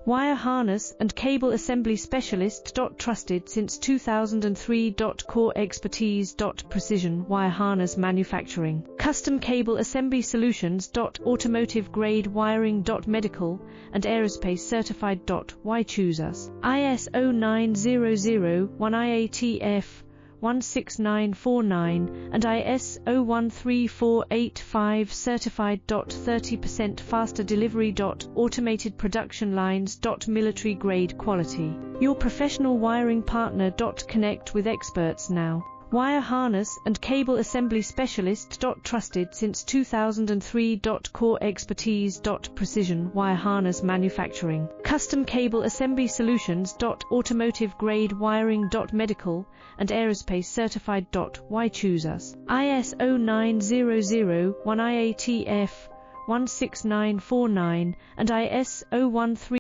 Wire harness and cable assembly specialist. Trusted since 2003. Core expertise. Precision wire harness manufacturing. Custom cable assembly solutions. Automotive grade wiring. Medical and aerospace certified. Why choose us? ISO 9001 IATF 16949 and ISO 13485 certified. 30% faster delivery. Automated production lines. Military grade quality. Your professional wiring partner. Connect with experts now. Wire harness and cable assembly specialist. Trusted since 2003. Core expertise. Precision wire harness manufacturing. Custom cable assembly solutions. Automotive grade wiring. Medical and aerospace certified. Why choose us? ISO 9001 IATF 16949 and ISO 13485